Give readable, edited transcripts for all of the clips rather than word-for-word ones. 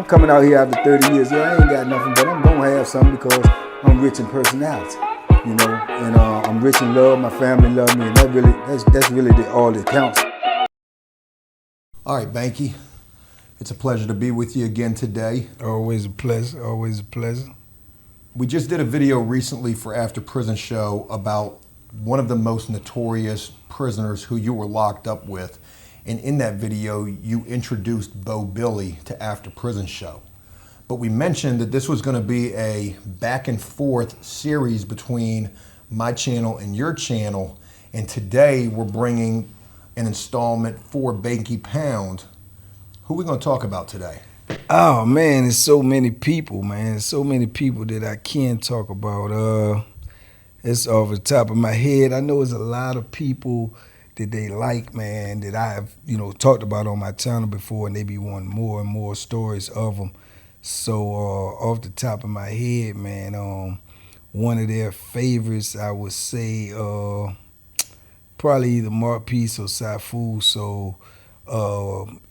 coming out here after 30 years. Yeah, I ain't got nothing, but I'm gonna have something because I'm rich in personality, you know, and I'm rich in love. My family love me, and that's really all that counts. All right, Banky, it's a pleasure to be with you again today. Always a pleasure. Always a pleasure. We just did a video recently for After Prison Show about one of the most notorious prisoners who you were locked up with. And in that video, you introduced Bo Billy to After Prison Show. But we mentioned that this was going to be a back and forth series between my channel and your channel. And today we're bringing an installment for Banky Pound. Who are we going to talk about today? Oh man, there's so many people, man. There's so many people that I can talk about. It's off the top of my head. I know there's a lot of people that they like, man, that I've, talked about on my channel before, and they be wanting more and more stories of them. So off the top of my head, man, one of their favorites, I would say, probably either Mark Peace or Syfu. So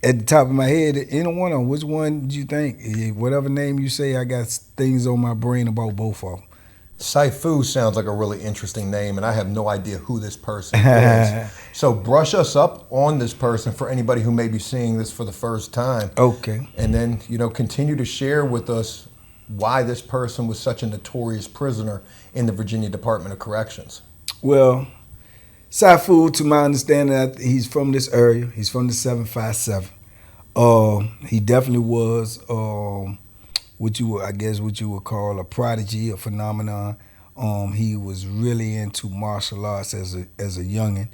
at the top of my head, any one of them, which one do you think? Whatever name you say, I got things on my brain about both of them. Syfu sounds like a really interesting name, and I have no idea who this person is. So brush us up on this person for anybody who may be seeing this for the first time. Okay. And then, continue to share with us why this person was such a notorious prisoner in the Virginia Department of Corrections. Well, Syfu, to my understanding, he's from this area. He's from the 757. He definitely was what you would call a prodigy, a phenomenon. He was really into martial arts as a youngin.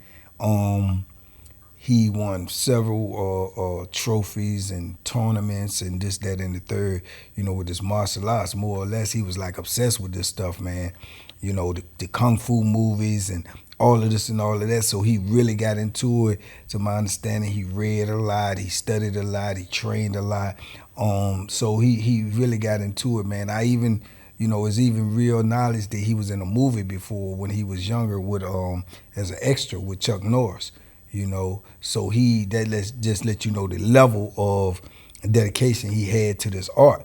He won several trophies and tournaments and this, that, and the third. With his martial arts, more or less, he was like obsessed with this stuff, man. The kung fu movies and all of this and all of that. So he really got into it. To my understanding, he read a lot, he studied a lot, he trained a lot. So he really got into it, man. I even, it's even real knowledge that he was in a movie before when he was younger with as an extra with Chuck Norris. So let's just let you know the level of dedication he had to this art.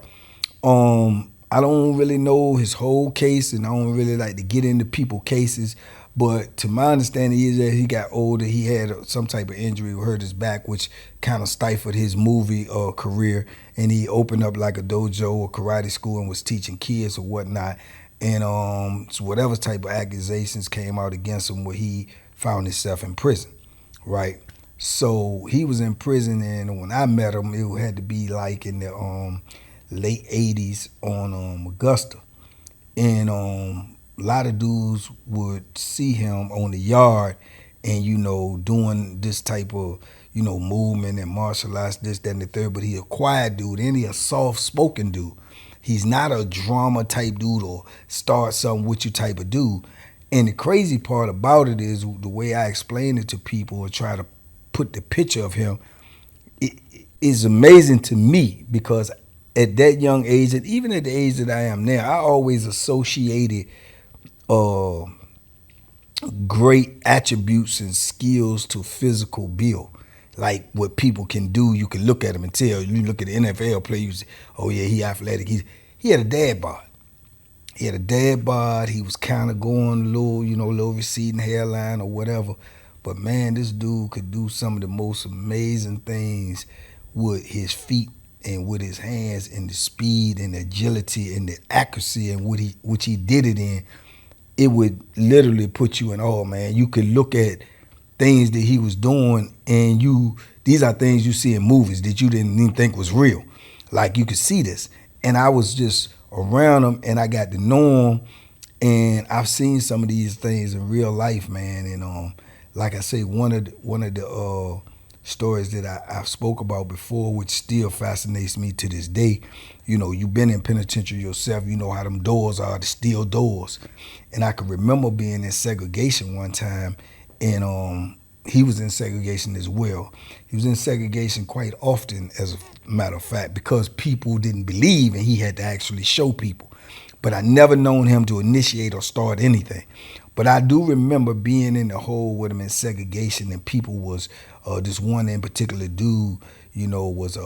I don't really know his whole case, and I don't really like to get into people's cases. But to my understanding is that he got older. He had some type of injury, hurt his back, which kind of stifled his movie career. And he opened up like a dojo or karate school and was teaching kids or whatnot. And so whatever type of accusations came out against him, where he found himself in prison, right? So he was in prison, and when I met him, it had to be like in the late 80s on Augusta. And a lot of dudes would see him on the yard and, doing this type of, movement and martial arts, this, that, and the third. But he a quiet dude, and he a soft-spoken dude. He's not a drama type dude or start something with you type of dude. And the crazy part about it is the way I explain it to people or try to put the picture of him, it is amazing to me, because at that young age, and even at the age that I am now, I always associated great attributes and skills to physical build. Like what people can do, you can look at them and tell. You look at the NFL player, you say, oh yeah, he athletic. He had a dad bod. He was kind of going a little receding hairline or whatever. But man, this dude could do some of the most amazing things with his feet and with his hands, and the speed and the agility and the accuracy and which he did it in. It would literally put you in awe, man. You could look at things that he was doing, and these are things you see in movies that you didn't even think was real. Like, you could see this. And I was just around him, and I got to know him, and I've seen some of these things in real life, man. And like I say, one of the stories that I spoke about before, which still fascinates me to this day. You've been in penitentiary yourself. You know how them doors are, the steel doors. And I can remember being in segregation one time, and he was in segregation as well. He was in segregation quite often, as a matter of fact, because people didn't believe, and he had to actually show people. But I never known him to initiate or start anything. But I do remember being in the hole with him in segregation, and people was, this one in particular dude, was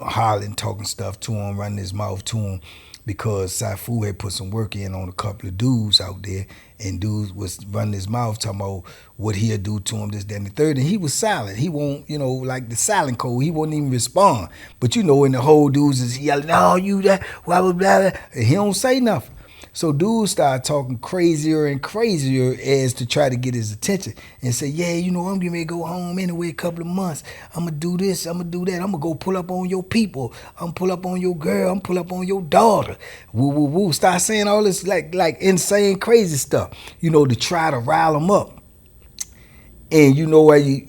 hollering, talking stuff to him, running his mouth to him, because Syfu had put some work in on a couple of dudes out there, and dudes was running his mouth talking about what he'll do to him, this, that, and the third, and he was silent. He won't, like the silent code, he won't even respond. But and the whole dudes is yelling, "Oh, you that, blah, blah, blah," and he don't say nothing. So dudes started talking crazier and crazier as to try to get his attention and say, "Yeah, I'm getting ready to go home anyway, a couple of months. I'm going to do this, I'm going to do that. I'm going to go pull up on your people. I'm going to pull up on your girl. I'm going to pull up on your daughter." Woo, woo, woo. Start saying all this like insane, crazy stuff, to try to rile them up. And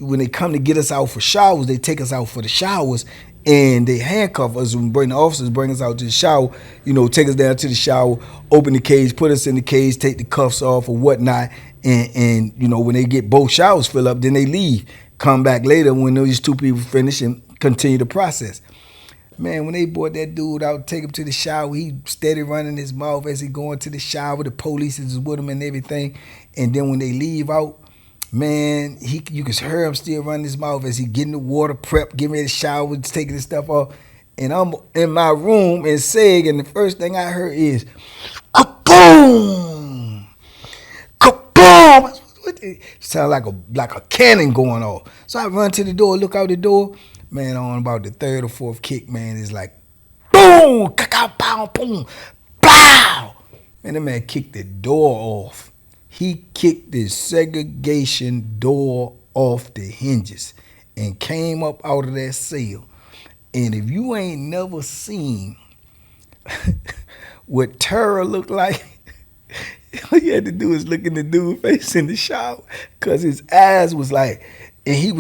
when they come to get us out for showers, they take us out for the showers, and they handcuff us and bring the officers, bring us out to the shower, take us down to the shower, open the cage, put us in the cage, take the cuffs off or whatnot. And when they get both showers filled up, then they leave. Come back later when those two people finish and continue the process. Man, when they brought that dude out, take him to the shower, he steady running his mouth as he going to the shower. The police is with him and everything. And then when they leave out, man, you can hear him still running his mouth as he getting the water prep, getting ready to shower, taking his stuff off. And I'm in my room in Seg, and the first thing I heard is, kaboom! Kaboom! It sound like a cannon going off. So I run to the door, look out the door. Man, on about the third or fourth kick, man, it's like, boom! Ka-ka-pow, boom! Pow! Man, that man kicked the door off. He kicked the segregation door off the hinges and came up out of that cell. And if you ain't never seen what terror looked like, all you had to do is look in the dude's face in the shower, because his eyes was like, and he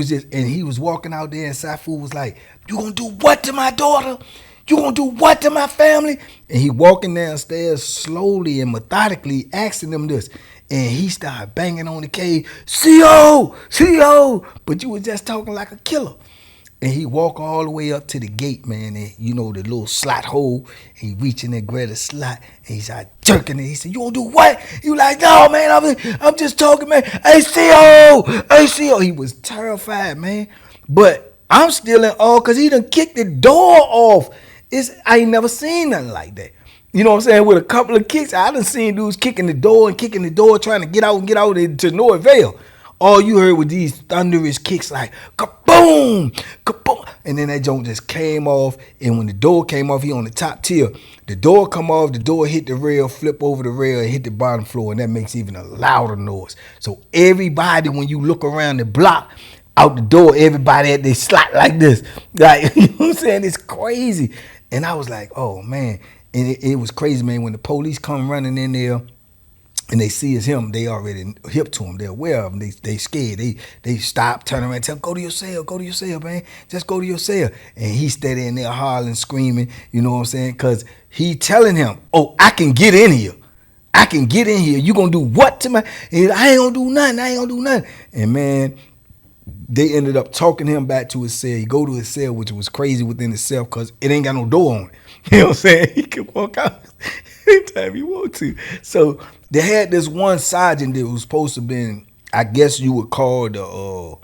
was walking out there, and Syfu was like, "You gonna do what to my daughter? You gonna do what to my family?" And he walking downstairs slowly and methodically asking them this. And he started banging on the cage, "CO, CO," but you was just talking like a killer. And he walked all the way up to the gate, man, and the little slot hole, and he reaching there, grab the slot, and he started jerking it. He said, "You gonna do what?" You like, "No, man, I'm just talking, man. Hey, CO, hey, CO." He was terrified, man. But I'm still in awe because he done kicked the door off. I ain't never seen nothing like that. You know what I'm saying? With a couple of kicks, I done seen dudes kicking the door, trying to get out to no avail. All you heard was these thunderous kicks like kaboom, kaboom. And then that joint just came off. And when the door came off, he on the top tier. The door come off, the door hit the rail, flip over the rail, and hit the bottom floor. And that makes even a louder noise. So everybody, when you look around the block, out the door, everybody at their slot like this. Like, you know what I'm saying? It's crazy. And I was like, oh, man. And it was crazy, man. When the police come running in there and they see it's him, they already hip to him. They're aware of him. They scared. They stop, turn around, tell him, "Go to your cell, man. Just go to your cell." And he steady in there hollering, screaming, you know what I'm saying? Because he telling him, "Oh, I can get in here. I can get in here. You gonna do what to my?" And I ain't gonna do nothing. And man, they ended up talking him back to his cell. He go to his cell, which was crazy within itself because it ain't got no door on it. You know what I'm saying? He can walk out anytime he want to. So they had this one sergeant that was supposed to been, I guess you would call the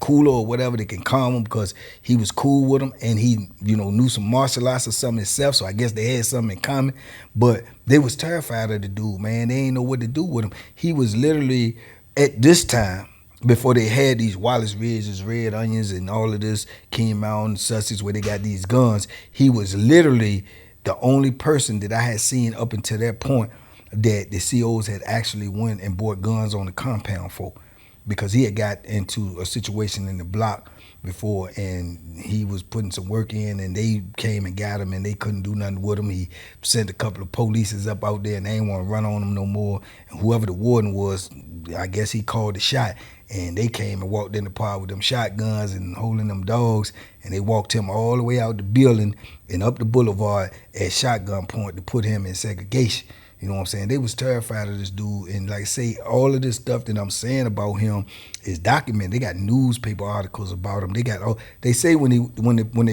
cooler or whatever that can calm him, because he was cool with him and he knew some martial arts or something himself. So I guess they had something in common. But they was terrified of the dude, man. They ain't know what to do with him. He was literally at this time, before they had these Wallace Ridges, Red Onions, and all of this, King Mountain, Sussex, where they got these guns, he was literally the only person that I had seen up until that point that the COs had actually went and bought guns on the compound for, because he had got into a situation in the block before, and he was putting some work in, and they came and got him, and they couldn't do nothing with him. He sent a couple of polices up out there, and they ain't want to run on him no more. And whoever the warden was, I guess he called the shot, and they came and walked in the park with them shotguns and holding them dogs, and they walked him all the way out the building and up the boulevard at shotgun point to put him in segregation. You know what I'm saying? They was terrified of this dude, and like I say, all of this stuff that I'm saying about him is documented. They got newspaper articles about him. They say when they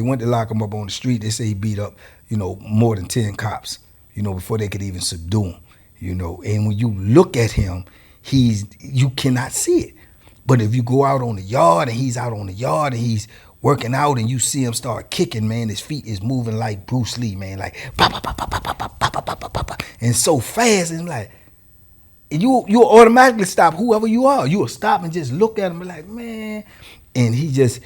went to lock him up on the street, they say he beat up, more than 10 cops, before they could even subdue him, And when you look at him, you cannot see it. But if you go out on the yard and he's out on the yard and he's working out and you see him start kicking, man, his feet is moving like Bruce Lee, man, like pop, pop, pop, pop, pop, pop, pop, pop, pop, pop, pop, and so fast, and like, you automatically stop whoever you are. You will stop and just look at him and be like, man. And his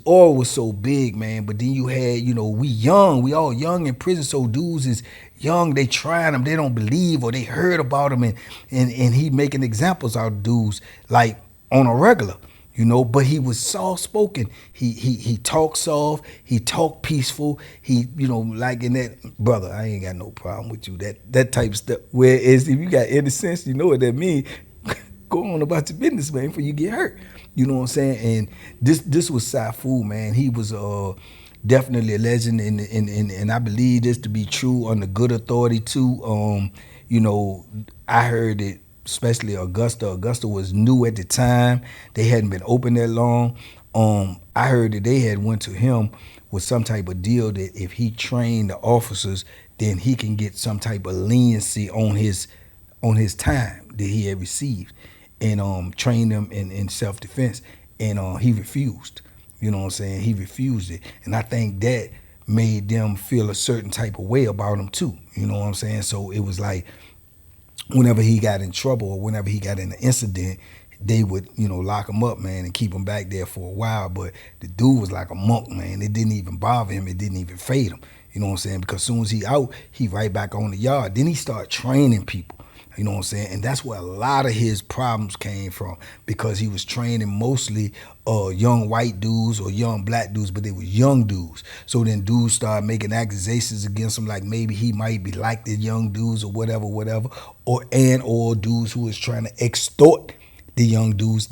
aura was so big, man. But then you had, we all young in prison, so dudes is young, they trying him, they don't believe, or they heard about him, and he making examples out of dudes like on a regular. But he was soft spoken. He talked soft. He talked peaceful. He, like in that, brother, I ain't got no problem with you. That type of stuff. Whereas if you got any sense, you know what that means. Go on about your business, man, before you get hurt. You know what I'm saying? And this was Syfu, man. He was definitely a legend, and I believe this to be true on the good authority too. I heard it. Especially Augusta. Augusta was new at the time. They hadn't been open that long. I heard that they had went to him with some type of deal that if he trained the officers, then he can get some type of leniency on his time that he had received, and train them in self-defense. And he refused. You know what I'm saying? He refused it. And I think that made them feel a certain type of way about him too. You know what I'm saying? So it was like, whenever he got in trouble or whenever he got in an incident, they would, lock him up, man, and keep him back there for a while. But the dude was like a monk, man. It didn't even bother him. It didn't even fade him. You know what I'm saying? Because as soon as he out, he right back on the yard. Then he started training people. You know what I'm saying? And that's where a lot of his problems came from, because he was training mostly young white dudes or young black dudes, but they were young dudes. So then dudes started making accusations against him, like maybe he might be like the young dudes or whatever, or dudes who was trying to extort the young dudes.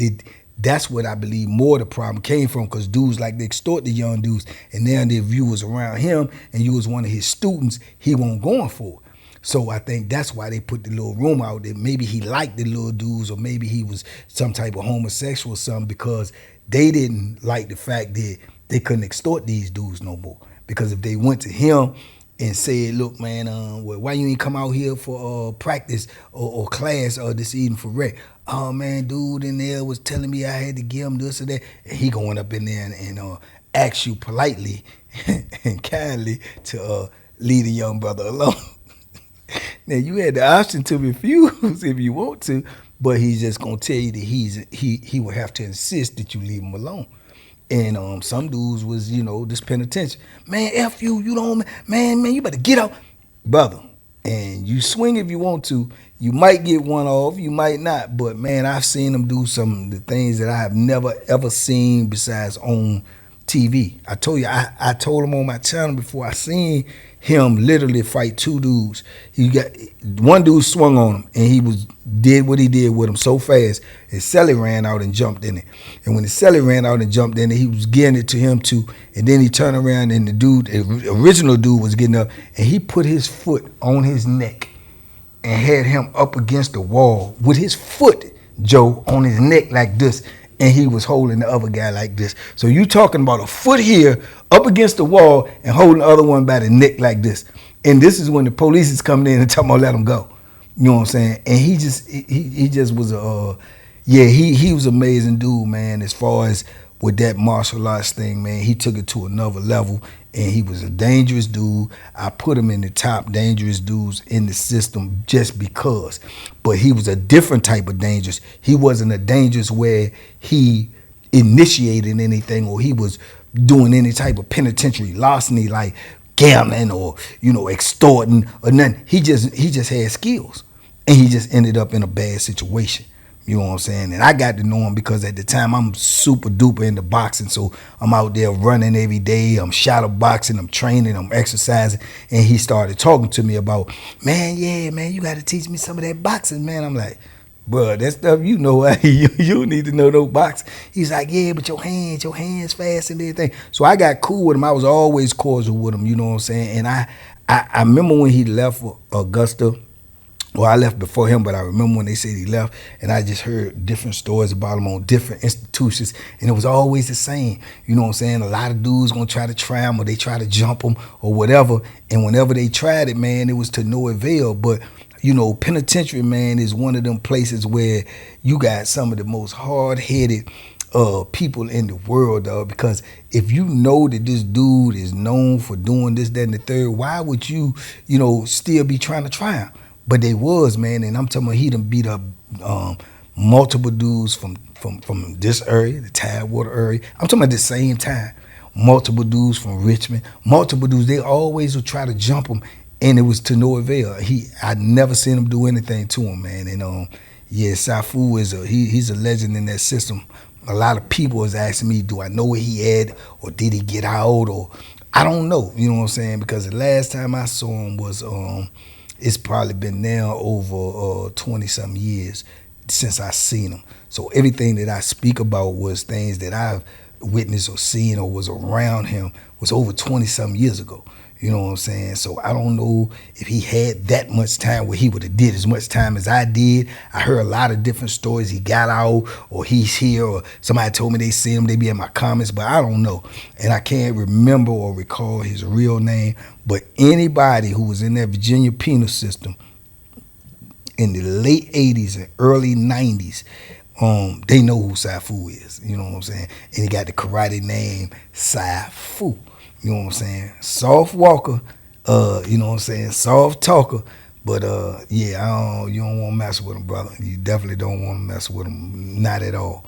That's what I believe more the problem came from, because dudes like to extort the young dudes, and then if you was around him and you was one of his students, he wasn't going for it. So I think that's why they put the little rumor out that maybe he liked the little dudes, or maybe he was some type of homosexual or something, because they didn't like the fact that they couldn't extort these dudes no more. Because if they went to him and said, look, man, why you ain't come out here for practice or class this evening for rec? Oh, man, dude in there was telling me I had to give him this or that. And he going up in there and ask you politely and kindly to leave the young brother alone. Now, you had the option to refuse if you want to, but he's just gonna tell you that he will have to insist that you leave him alone. And some dudes was, this penitentiary. Man, F you, you don't, man, you better get out. Brother, and you swing if you want to. You might get one off, you might not, but man, I've seen them do some of the things that I have never ever seen besides on TV. I told you, I told him on my channel before, I seen him literally fight two dudes. He got one dude swung on him, and he did what he did with him so fast. His celly ran out and jumped in it. And when the celly ran out and jumped in it, he was getting it to him too. And then he turned around, and the original dude was getting up, and he put his foot on his neck and had him up against the wall with his foot, Joe, on his neck like this. And he was holding the other guy like this. So you talking about a foot here up against the wall and holding the other one by the neck like this. And this is when the police is coming in and talking about let him go. You know what I'm saying? And he just was he was an amazing dude, man, as far as with that martial arts thing, man. He took it to another level, and he was a dangerous dude. I put him in the top dangerous dudes in the system just because. But he was a different type of dangerous. He wasn't a dangerous where he initiated anything or he was doing any type of penitentiary larceny like gambling or, extorting or nothing. He just had skills, and he just ended up in a bad situation. You know what I'm saying? And I got to know him because at the time I'm super duper into boxing. So I'm out there running every day. I'm shadow boxing. I'm training. I'm exercising. And he started talking to me about, man, you got to teach me some of that boxing, man. I'm like, bro, that stuff you need to know no boxing. He's like, yeah, but your hands fast and everything. So I got cool with him. I was always cordial with him. You know what I'm saying? And I remember when he left for Augusta. Well, I left before him, but I remember when they said he left, and I just heard different stories about him on different institutions, and it was always the same. You know what I'm saying? A lot of dudes gonna try to try him, or they try to jump him, or whatever, and whenever they tried it, man, it was to no avail. But, penitentiary, man, is one of them places where you got some of the most hard-headed people in the world, dog. Because if you know that this dude is known for doing this, that, and the third, why would you, still be trying to try him? But they was, man, and I'm talking about he done beat up multiple dudes from this area, the Tidewater area. I'm talking about the same time. Multiple dudes from Richmond, multiple dudes. They always would try to jump him, and it was to no avail. I never seen him do anything to him, man. And yeah, Syfu he's a legend in that system. A lot of people is asking me, do I know where he at, or did he get out, or I don't know. You know what I'm saying? Because the last time I saw him was it's probably been now over 20-something years since I seen him. So everything that I speak about was things that I've witnessed or seen or was around him was over 20-something years ago. You know what I'm saying? So I don't know if he had that much time where he would have did as much time as I did. I heard a lot of different stories. He got out, or he's here, or somebody told me they seen him. They be in my comments, but I don't know. And I can't remember or recall his real name. But anybody who was in that Virginia penal system in the late 80s and early 90s, they know who Syfu is. You know what I'm saying? And he got the karate name Syfu. You know what I'm saying? Soft walker, you know what I'm saying? Soft talker. But yeah, you don't want to mess with him, brother. You definitely don't want to mess with him. Not at all.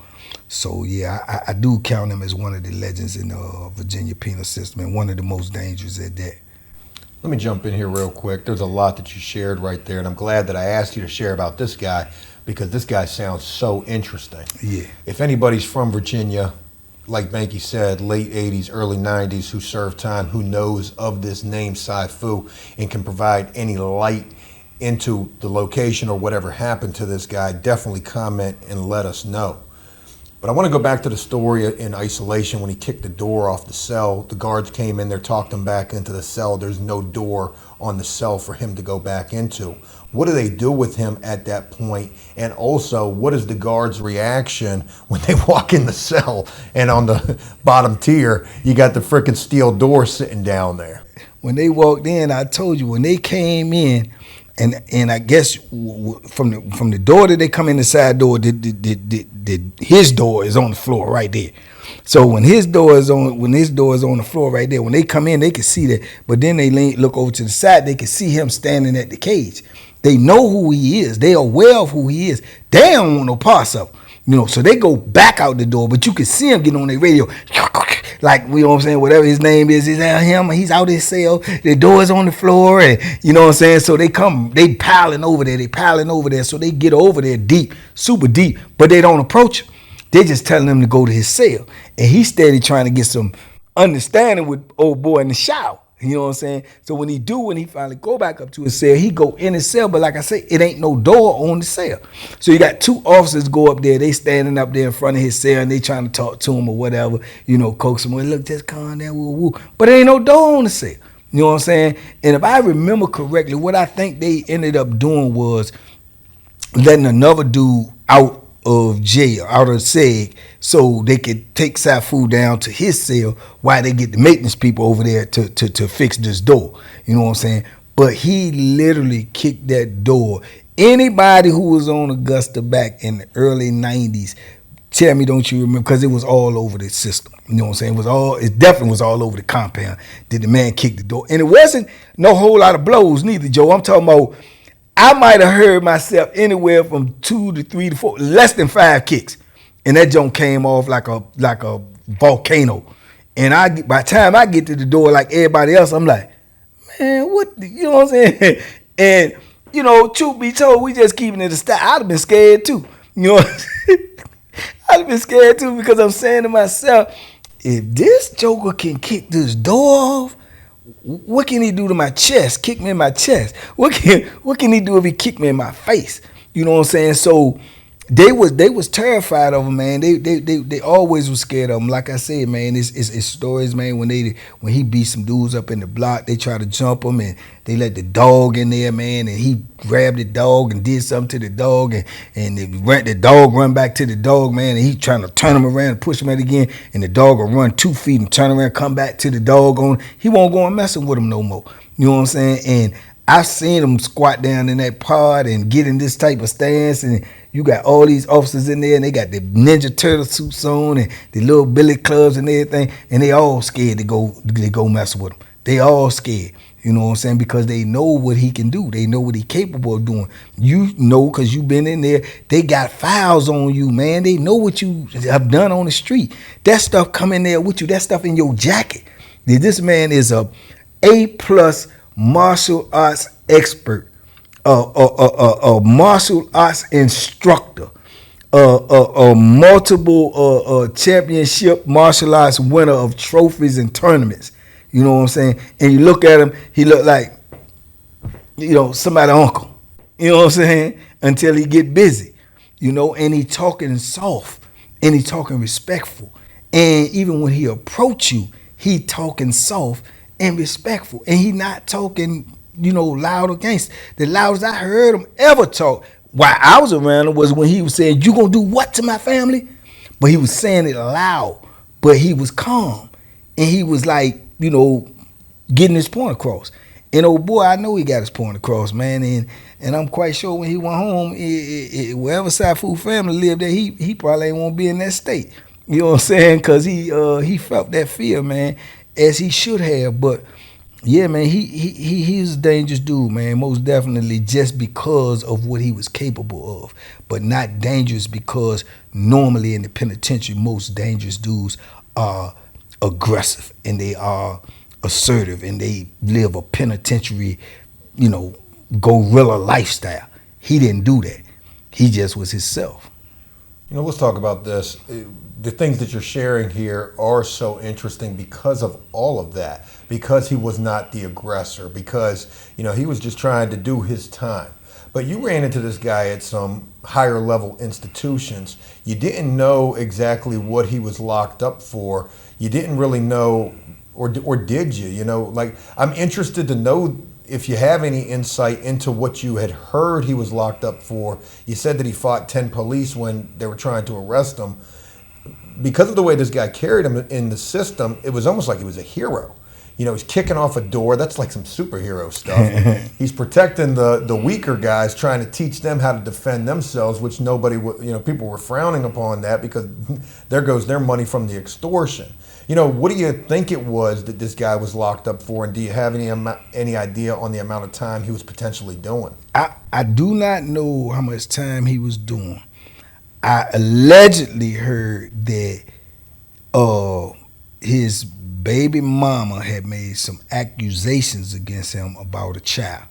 So yeah, I do count him as one of the legends in the Virginia penal system, and one of the most dangerous at that. Let me jump in here real quick. There's a lot that you shared right there, and I'm glad that I asked you to share about this guy, because this guy sounds so interesting. Yeah. If anybody's from Virginia, like Banky said, late 80s, early 90s, who served time, who knows of this name Syfu and can provide any light into the location or whatever happened to this guy, definitely comment and let us know. But I want to go back to the story in isolation when he kicked the door off the cell. The guards came in there, talked him back into the cell. There's no door on the cell for him to go back into. What do they do with him at that point? And also, what is the guard's reaction when they walk in the cell and on the bottom tier, you got the freaking steel door sitting down there? When they walked in, I told you, when they came in, and I guess from the door that they come in, the side door, his door is on the floor right there. So when his door is on the floor right there, when they come in, they can see that. But then they look over to the side, they can see him standing at the cage. They know who he is. They are aware of who he is. They don't want no parts of him. So they go back out the door, but you can see him getting on their radio. Like, you know what I'm saying, whatever his name is him, he's out his cell, the door's on the floor, and you know what I'm saying? So they piling over there, so they get over there deep, super deep, but they don't approach him. They just telling him to go to his cell. And he's steady trying to get some understanding with old boy in the shower. You know what I'm saying? So when he finally go back up to his cell, he go in his cell, but like I say, it ain't no door on the cell. So you got two officers go up there, they standing up there in front of his cell, and they trying to talk to him or whatever, coax him, look, just calm down, woo, woo. But there ain't no door on the cell. You know what I'm saying? And if I remember correctly, what I think they ended up doing was letting another dude out of jail, out of seg, so they could take Syfu down to his cell while they get the maintenance people over there to fix this door. You know what I'm saying? But he literally kicked that door. Anybody who was on Augusta back in the early 90s, tell me, don't you remember? Because it was all over the system. You know what I'm saying? It definitely was all over the compound. Did the man kick the door? And it wasn't no whole lot of blows neither, Joe. I'm talking about, I might have heard myself anywhere from 2 to 3 to 4, less than 5 kicks. And that joint came off like a volcano. And by the time I get to the door like everybody else, I'm like, man, what, you know what I'm saying? And, truth be told, we just keeping it a style. I'd have been scared too. You know what I'm saying? I'd have been scared too, because I'm saying to myself, if this joker can kick this door off, what can he do to my chest? Kick me in my chest. What can he do if he kick me in my face? You know what I'm saying? So they was terrified of him, man. They always was scared of him. Like I said, man, it's stories, man. When he beat some dudes up in the block, they try to jump him, and they let the dog in there, man, and he grabbed the dog and did something to the dog, and the dog run back to the dog, man, and he trying to turn him around and push him out again, and the dog will run 2 feet and turn around, come back to the dog on. He won't go and messing with him no more. You know what I'm saying? And I've seen them squat down in that pod and get in this type of stance, and you got all these officers in there, and they got the Ninja Turtle suits on and the little billy clubs and everything, and they all scared to go mess with him. They all scared, you know what I'm saying, because they know what he can do. They know what he's capable of doing. You know, because you've been in there. They got files on you, man. They know what you have done on the street. That stuff come in there with you. That stuff in your jacket. This man is A+ martial arts expert, a martial arts instructor, a multiple championship martial arts winner of trophies and tournaments. You know what I'm saying? And you look at him, he look like, you know, somebody's uncle. You know what I'm saying? Until he get busy, you know, and he talking soft and he talking respectful. And even when he approach you, he talking soft and respectful. And he not talking, you know, loud or gangster. The loudest I heard him ever talk while I was around him was when he was saying, "You gonna do what to my family?" But he was saying it loud, but he was calm. And he was like, you know, getting his point across. And old boy, I know he got his point across, man. And I'm quite sure when he went home, wherever Syfu family lived there, he probably ain't want to be in that state. You know what I'm saying? Because he felt that fear, man, as he should have. But yeah, man, he's a dangerous dude, man, most definitely, just because of what he was capable of. But not dangerous because normally in the penitentiary, most dangerous dudes are aggressive and they are assertive and they live a penitentiary, you know, gorilla lifestyle. He didn't do that. He just was himself. You know, let's talk about this. The things that you're sharing here are so interesting because of all of that, because he was not the aggressor, because, you know, he was just trying to do his time. But you ran into this guy at some higher level institutions. You didn't know exactly what he was locked up for. You didn't really know, or did you? You know, like, I'm interested to know if you have any insight into what you had heard he was locked up for. You said that he fought 10 police when they were trying to arrest him. Because of the way this guy carried him in the system, it was almost like he was a hero. You know, he's kicking off a door. That's like some superhero stuff. He's protecting the weaker guys, trying to teach them how to defend themselves, which nobody, you know, people were frowning upon that because there goes their money from the extortion. You know, what do you think it was that this guy was locked up for, and do you have any idea on the amount of time he was potentially doing? I do not know how much time he was doing. I allegedly heard that his baby mama had made some accusations against him about a child,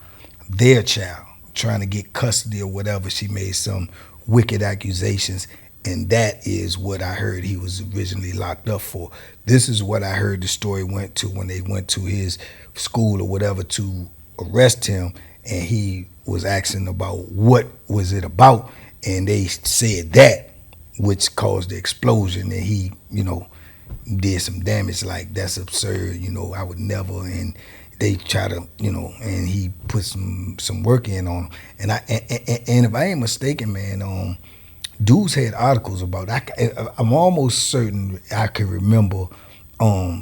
their child, trying to get custody or whatever. She made some wicked accusations, and that is what I heard he was originally locked up for. This is what I heard the story went to when they went to his school or whatever to arrest him, and he was asking about what was it about, and they said that, which caused the explosion, and he, you know, did some damage. Like, that's absurd, you know, I would never. And they try to, you know, and he put some work in on him. And if I ain't mistaken, man, dudes had articles about it. I'm almost certain I can remember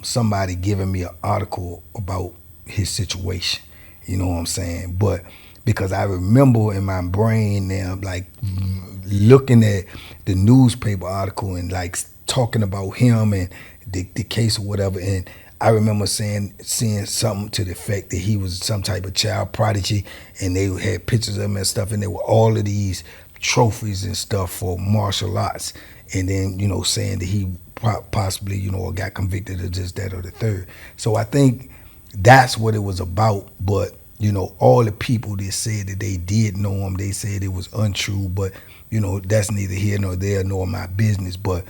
somebody giving me an article about his situation. You know what I'm saying? But because I remember in my brain now, like, looking at the newspaper article and like talking about him and the case or whatever, and I remember seeing something to the effect that he was some type of child prodigy, and they had pictures of him and stuff, and there were all of these trophies and stuff for martial arts, and then, you know, saying that he possibly, you know, got convicted of this, that, or the third. So I think that's what it was about. But, you know, all the people that said that they did know him, they said it was untrue, but, you know, that's neither here nor there nor my business. But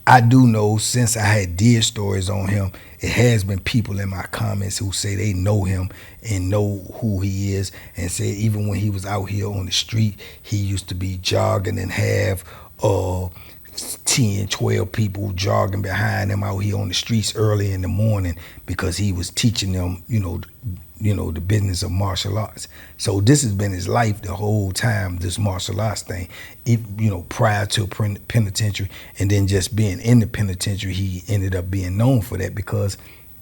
I do know, since I did stories on him, it has been people in my comments who say they know him and know who he is, and say even when he was out here on the street, he used to be jogging and have 10, 12 people jogging behind him out here on the streets early in the morning because he was teaching them, you know, the business of martial arts. So this has been his life the whole time, this martial arts thing. If, you know, prior to penitentiary, and then just being in the penitentiary, he ended up being known for that because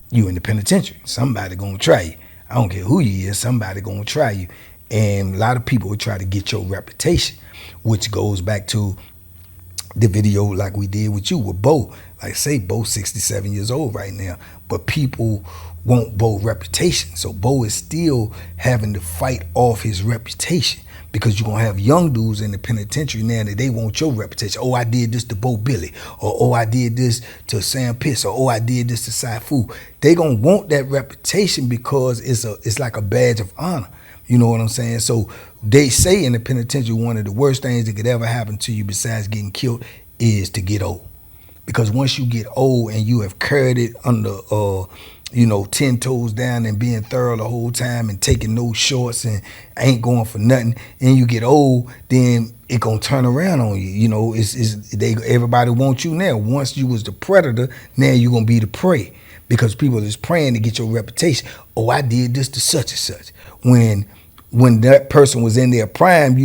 you in the penitentiary. Somebody gonna try you. I don't care who you is, somebody gonna try you. And a lot of people will try to get your reputation, which goes back to the video like we did with you with Bo. Like say Bo's 67 years old right now, but people want Bo reputation. So Bo is still having to fight off his reputation, because you're gonna have young dudes in the penitentiary now that they want your reputation. Oh, I did this to Bo Billy, or oh, I did this to Sam Piss, or oh, I did this to Syfu. They gonna want that reputation because it's like a badge of honor. You know what I'm saying? So they say in the penitentiary, one of the worst things that could ever happen to you besides getting killed is to get old. Because once you get old and you have carried it under, 10 toes down and being thorough the whole time and taking no shorts and ain't going for nothing, and you get old, then it gonna turn around on you. You know, everybody wants you now. Once you was the predator, now you gonna be the prey, because people is praying to get your reputation. Oh, I did this to such and such. When that person was in their prime,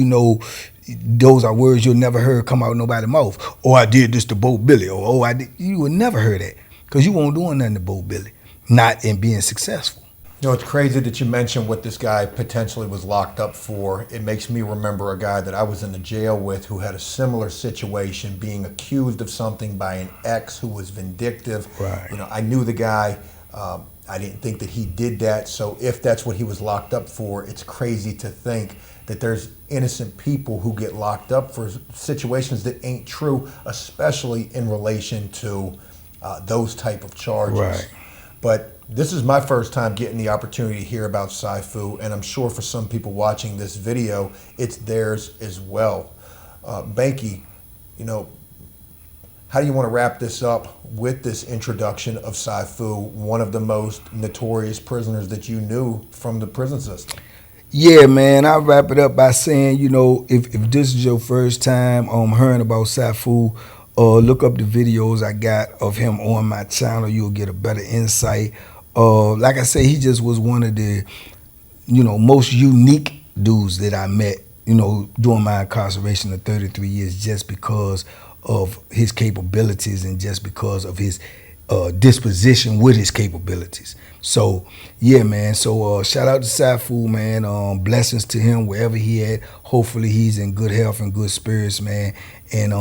those are words you'll never heard come out of nobody's mouth. Oh, I did this to Bo Billy, or oh, I did. You would never hear that, because you won't doing nothing to Bo Billy, not in being successful. It's crazy that you mentioned what this guy potentially was locked up for. It makes me remember a guy that I was in the jail with who had a similar situation, being accused of something by an ex who was vindictive. Right. I knew the guy. I didn't think that he did that. So if that's what he was locked up for, it's crazy to think that there's innocent people who get locked up for situations that ain't true, especially in relation to those type of charges. Right. But this is my first time getting the opportunity to hear about Syfu, and I'm sure for some people watching this video, it's theirs as well. Banky, how do you want to wrap this up with this introduction of Syfu, one of the most notorious prisoners that you knew from the prison system? Yeah, man, I'll wrap it up by saying, if this is your first time hearing about Syfu, look up the videos I got of him on my channel. You'll get a better insight. Like I say, he just was one of the, most unique dudes that I met, during my incarceration of 33 years, just because of his capabilities and just because of his disposition with his capabilities. So yeah, man. So shout out to Syfu, man. Blessings to him wherever he at. Hopefully he's in good health and good spirits, man. And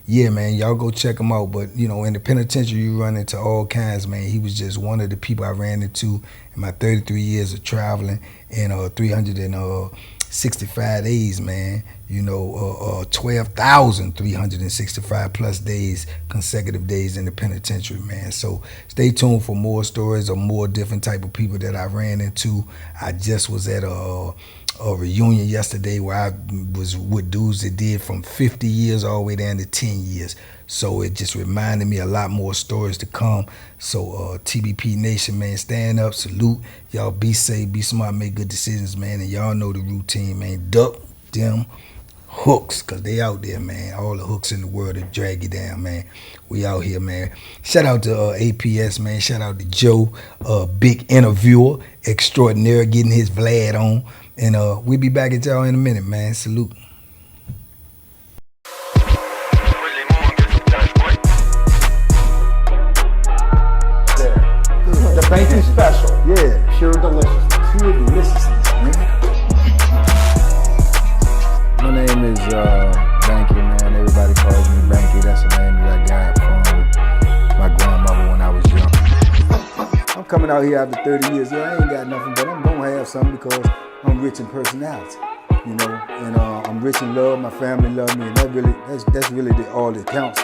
yeah, man, y'all go check him out. But in the penitentiary, you run into all kinds, man. He was just one of the people I ran into in my 33 years of traveling and 365 days, man. 12,365 plus days, consecutive days in the penitentiary, man. So stay tuned for more stories of more different type of people that I ran into. I just was at a reunion yesterday where I was with dudes that did from 50 years all the way down to 10 years. So it just reminded me a lot more stories to come. So TBP Nation, man, stand up, salute. Y'all be safe, be smart, make good decisions, man. And y'all know the routine, man. Duck them hooks, because they out there, man. All the hooks in the world to drag you down, man. We out here, man. Shout out to APS, man. Shout out to Joe, big interviewer, extraordinaire, getting his Vlad on. And we'll be back at y'all in a minute, man. Salute. The Banky special. Yeah. Pure deliciousness. Pure deliciousness, man. My name is Banky, man. Everybody calls me Banky. That's the name that I got from my grandmother when I was young. I'm coming out here after 30 years. Yeah, I ain't got nothing, but I'm gonna have something because I'm rich in personality, and I'm rich in love. My family love me, and that's really all that counts.